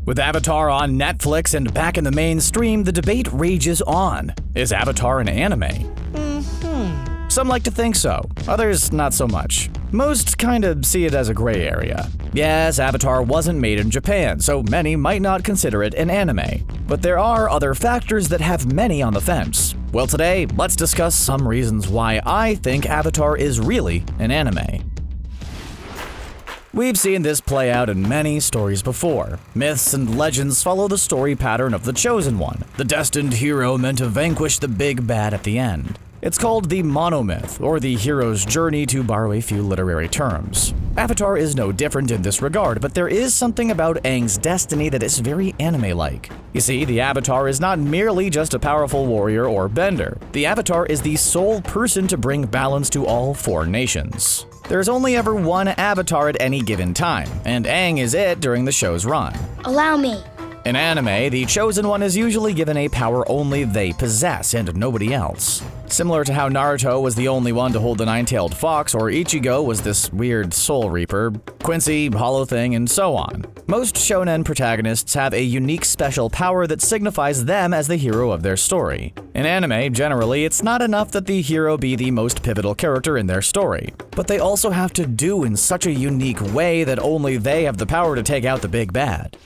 With Avatar on Netflix and back in the mainstream, the debate rages on. Is Avatar an anime? Some like to think so, others not so much. Most kind of see it as a gray area. Yes, Avatar wasn't made in Japan, so many might not consider it an anime. But there are other factors that have many on the fence. Well, today, let's discuss some reasons why I think Avatar is really an anime. We've seen this play out in many stories before. Myths and legends follow the story pattern of the Chosen One, the destined hero meant to vanquish the big bad at the end. It's called the monomyth, or the hero's journey, to borrow a few literary terms. Avatar is no different in this regard, but there is something about Aang's destiny that is very anime-like. You see, the Avatar is not merely just a powerful warrior or bender. The Avatar is the sole person to bring balance to all four nations. There's only ever one Avatar at any given time, and Aang is it during the show's run. Allow me. In anime, the Chosen One is usually given a power only they possess and nobody else. Similar to how Naruto was the only one to hold the nine-tailed fox, or Ichigo was this weird soul reaper, Quincy, Hollow Thing, and so on. Most shonen protagonists have a unique special power that signifies them as the hero of their story. In anime, generally, it's not enough that the hero be the most pivotal character in their story, but they also have to do in such a unique way that only they have the power to take out the big bad.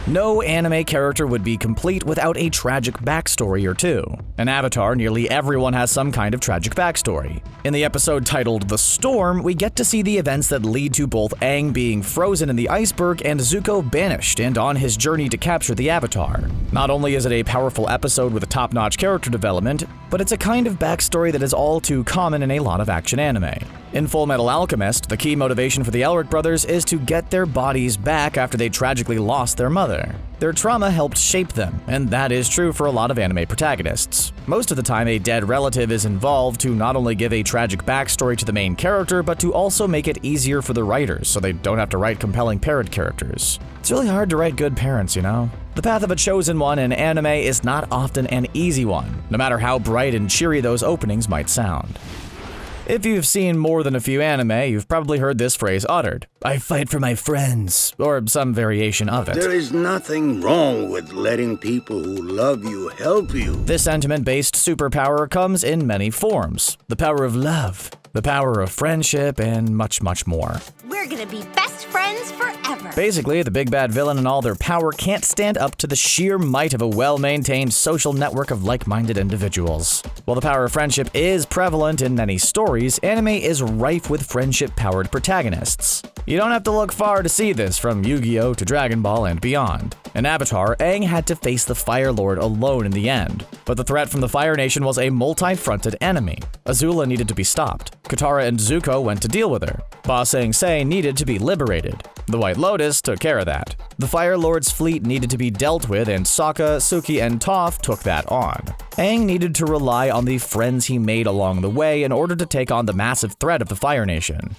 No anime character would be complete without a tragic backstory or two. In Avatar, nearly everyone has some kind of tragic backstory. In the episode titled The Storm, we get to see the events that lead to both Aang being frozen in the iceberg and Zuko banished and on his journey to capture the Avatar. Not only is it a powerful episode with a top-notch character development, but it's a kind of backstory that is all too common in a lot of action anime. In Fullmetal Alchemist, the key motivation for the Elric brothers is to get their bodies back after they tragically lost their mother. Their trauma helped shape them, and that is true for a lot of anime protagonists. Most of the time, a dead relative is involved to not only give a tragic backstory to the main character, but to also make it easier for the writers so they don't have to write compelling parent characters. It's really hard to write good parents, you know? The path of a chosen one in anime is not often an easy one, no matter how bright and cheery those openings might sound. If you've seen more than a few anime, you've probably heard this phrase uttered: "I fight for my friends," or some variation of it. There is nothing wrong with letting people who love you help you. This sentiment-based superpower comes in many forms: the power of love, the power of friendship, and much, much more. We're gonna be best friends forever. Basically, the big bad villain and all their power can't stand up to the sheer might of a well-maintained social network of like-minded individuals. While the power of friendship is prevalent in many stories, anime is rife with friendship-powered protagonists. You don't have to look far to see this, from Yu-Gi-Oh! To Dragon Ball and beyond. In Avatar, Aang had to face the Fire Lord alone in the end, but the threat from the Fire Nation was a multi-fronted enemy. Azula needed to be stopped. Katara and Zuko went to deal with her. Ba Sing Se needed to be liberated. The White Lotus took care of that. The Fire Lord's fleet needed to be dealt with, and Sokka, Suki, and Toph took that on. Aang needed to rely on the friends he made along the way in order to take on the massive threat of the Fire Nation.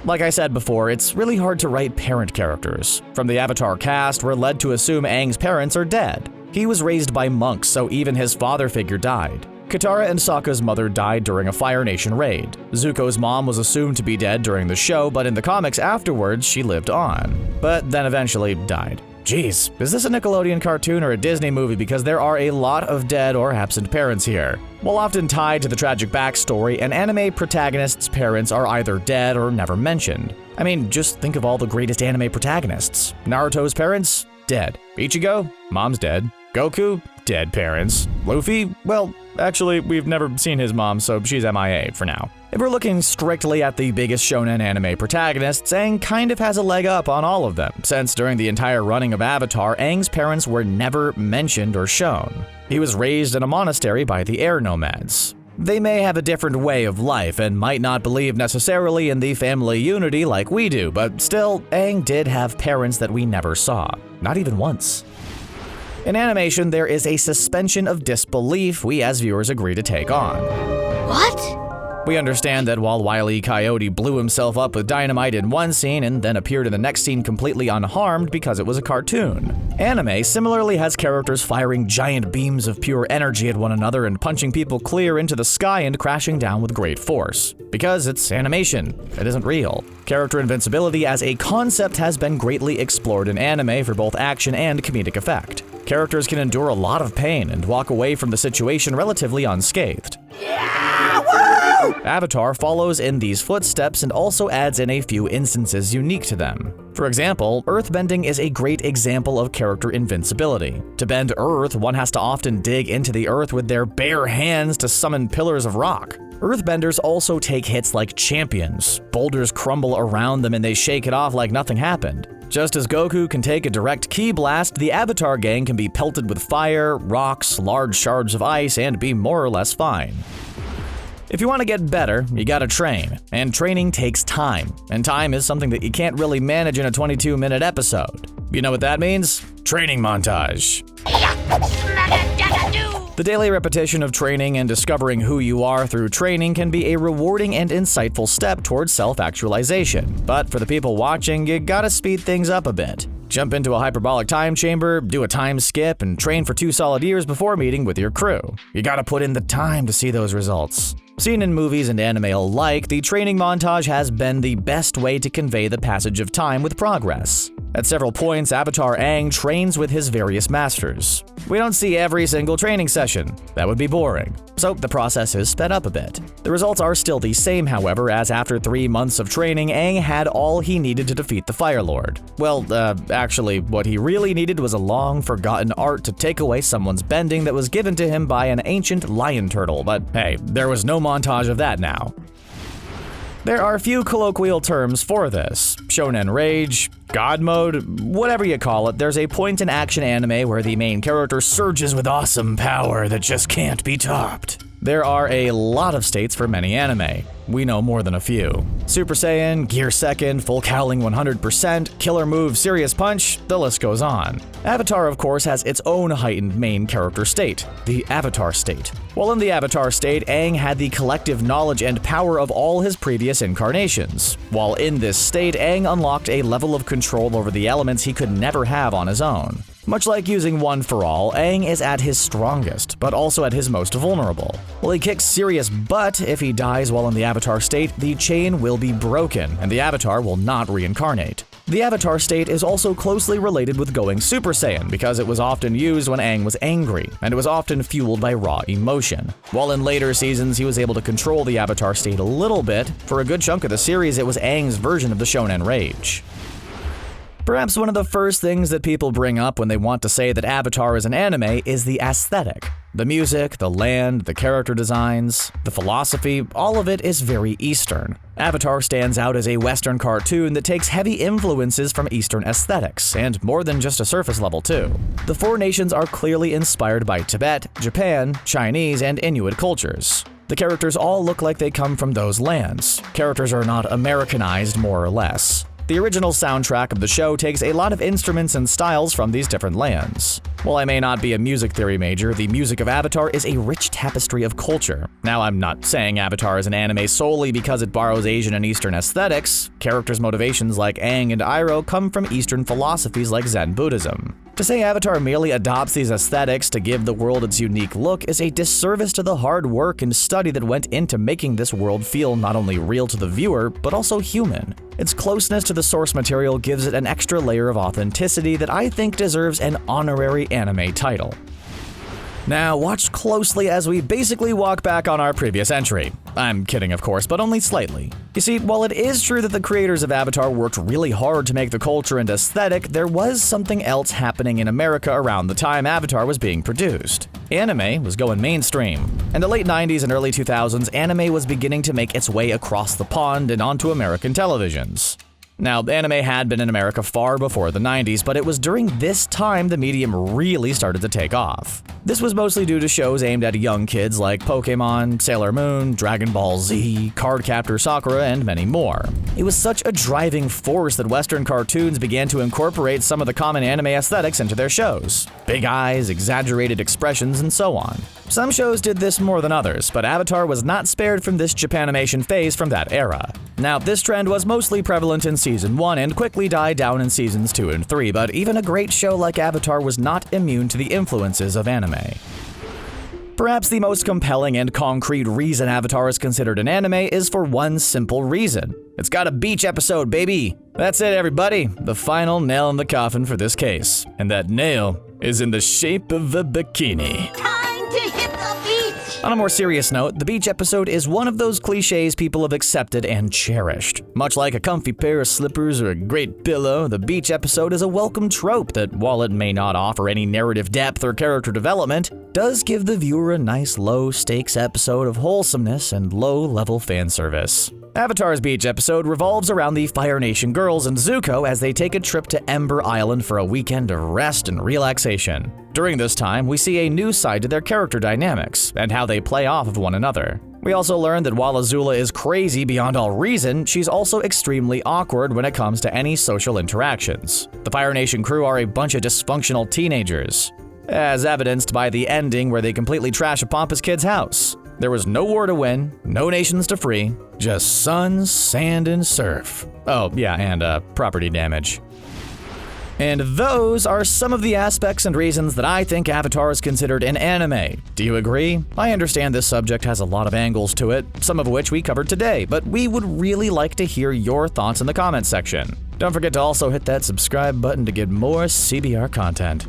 Like I said before, it's really hard to write parent characters. From the Avatar cast, we're led to assume Aang's parents are dead. He was raised by monks, so even his father figure died. Katara and Sokka's mother died during a Fire Nation raid. Zuko's mom was assumed to be dead during the show, but in the comics afterwards, she lived on, but then eventually died. Jeez, is this a Nickelodeon cartoon or a Disney movie? Because there are a lot of dead or absent parents here. While often tied to the tragic backstory, an anime protagonist's parents are either dead or never mentioned. I mean, just think of all the greatest anime protagonists. Naruto's parents? Dead. Ichigo? Mom's dead. Goku? Dead parents. Luffy? Well, actually, we've never seen his mom, so she's MIA for now. If we're looking strictly at the biggest shonen anime protagonists, Aang kind of has a leg up on all of them, since during the entire running of Avatar, Aang's parents were never mentioned or shown. He was raised in a monastery by the air nomads. They may have a different way of life and might not believe necessarily in the family unity like we do, but still, Aang did have parents that we never saw, not even once. In animation, there is a suspension of disbelief we as viewers agree to take on. What? We understand that while Wile E. Coyote blew himself up with dynamite in one scene and then appeared in the next scene completely unharmed because it was a cartoon. Anime similarly has characters firing giant beams of pure energy at one another and punching people clear into the sky and crashing down with great force. Because it's animation, it isn't real. Character invincibility as a concept has been greatly explored in anime for both action and comedic effect. Characters can endure a lot of pain and walk away from the situation relatively unscathed. Avatar follows in these footsteps and also adds in a few instances unique to them. For example, earthbending is a great example of character invincibility. To bend earth, one has to often dig into the earth with their bare hands to summon pillars of rock. Earthbenders also take hits like champions. Boulders crumble around them and they shake it off like nothing happened. Just as Goku can take a direct ki blast, the Avatar gang can be pelted with fire, rocks, large shards of ice, and be more or less fine. If you want to get better, you gotta train, and training takes time, and time is something that you can't really manage in a 22-minute episode. You know what that means? Training montage. The daily repetition of training and discovering who you are through training can be a rewarding and insightful step towards self-actualization, but for the people watching, you gotta speed things up a bit. Jump into a hyperbolic time chamber, do a time skip, and train for 2 solid years before meeting with your crew. You gotta put in the time to see those results. Seen in movies and anime alike, the training montage has been the best way to convey the passage of time with progress. At several points, Avatar Aang trains with his various masters. We don't see every single training session. That would be boring. So the process is sped up a bit. The results are still the same, however, as after 3 months of training, Aang had all he needed to defeat the Fire Lord. Well, actually, what he really needed was a long-forgotten art to take away someone's bending that was given to him by an ancient lion turtle, but hey, there was no montage of that now. There are a few colloquial terms for this. Shonen Rage, God Mode, whatever you call it, there's a point in action anime where the main character surges with awesome power that just can't be topped. There are a lot of states for many anime. We know more than a few. Super Saiyan, Gear Second, Full Cowling 100%, Killer Move, Serious Punch, the list goes on. Avatar, of course, has its own heightened main character state, the Avatar state. While in the Avatar state, Aang had the collective knowledge and power of all his previous incarnations. While in this state, Aang unlocked a level of control over the elements he could never have on his own. Much like using One for All, Aang is at his strongest, but also at his most vulnerable. While he kicks serious butt, if he dies while in the Avatar state, the chain will be broken, and the Avatar will not reincarnate. The Avatar state is also closely related with going Super Saiyan because it was often used when Aang was angry, and it was often fueled by raw emotion. While in later seasons he was able to control the Avatar state a little bit, for a good chunk of the series it was Aang's version of the Shonen Rage. Perhaps one of the first things that people bring up when they want to say that Avatar is an anime is the aesthetic. The music, the land, the character designs, the philosophy, all of it is very Eastern. Avatar stands out as a Western cartoon that takes heavy influences from Eastern aesthetics, and more than just a surface level too. The 4 nations are clearly inspired by Tibet, Japan, Chinese, and Inuit cultures. The characters all look like they come from those lands. Characters are not Americanized, more or less. The original soundtrack of the show takes a lot of instruments and styles from these different lands. While I may not be a music theory major, the music of Avatar is a rich tapestry of culture. Now, I'm not saying Avatar is an anime solely because it borrows Asian and Eastern aesthetics. Characters' motivations like Aang and Iroh come from Eastern philosophies like Zen Buddhism. To say Avatar merely adopts these aesthetics to give the world its unique look is a disservice to the hard work and study that went into making this world feel not only real to the viewer, but also human. Its closeness to the source material gives it an extra layer of authenticity that I think deserves an honorary anime title. Now, watch closely as we basically walk back on our previous entry. I'm kidding, of course, but only slightly. You see, while it is true that the creators of Avatar worked really hard to make the culture and aesthetic, there was something else happening in America around the time Avatar was being produced. Anime was going mainstream. In the late 90s and early 2000s, anime was beginning to make its way across the pond and onto American televisions. Now, anime had been in America far before the 90s, but it was during this time the medium really started to take off. This was mostly due to shows aimed at young kids like Pokemon, Sailor Moon, Dragon Ball Z, Cardcaptor Sakura, and many more. It was such a driving force that Western cartoons began to incorporate some of the common anime aesthetics into their shows. Big eyes, exaggerated expressions, and so on. Some shows did this more than others, but Avatar was not spared from this Japanimation phase from that era. Now, this trend was mostly prevalent in Season 1 and quickly died down in Seasons 2 and 3, but even a great show like Avatar was not immune to the influences of anime. Perhaps the most compelling and concrete reason Avatar is considered an anime is for one simple reason. It's got a beach episode, baby! That's it, everybody. The final nail in the coffin for this case. And that nail is in the shape of a bikini. Time to hit the beach! On a more serious note, the beach episode is one of those cliches people have accepted and cherished. Much like a comfy pair of slippers or a great pillow, the beach episode is a welcome trope that, while it may not offer any narrative depth or character development, does give the viewer a nice low-stakes episode of wholesomeness and low-level fan service. Avatar's beach episode revolves around the Fire Nation girls and Zuko as they take a trip to Ember Island for a weekend of rest and relaxation. During this time, we see a new side to their character dynamics and how they play off of one another. We also learn that while Azula is crazy beyond all reason, she's also extremely awkward when it comes to any social interactions. The Fire Nation crew are a bunch of dysfunctional teenagers, as evidenced by the ending where they completely trash a pompous kid's house. There was no war to win, no nations to free, just sun, sand, and surf. Oh, yeah, and property damage. And those are some of the aspects and reasons that I think Avatar is considered an anime. Do you agree? I understand this subject has a lot of angles to it, some of which we covered today, but we would really like to hear your thoughts in the comments section. Don't forget to also hit that subscribe button to get more CBR content.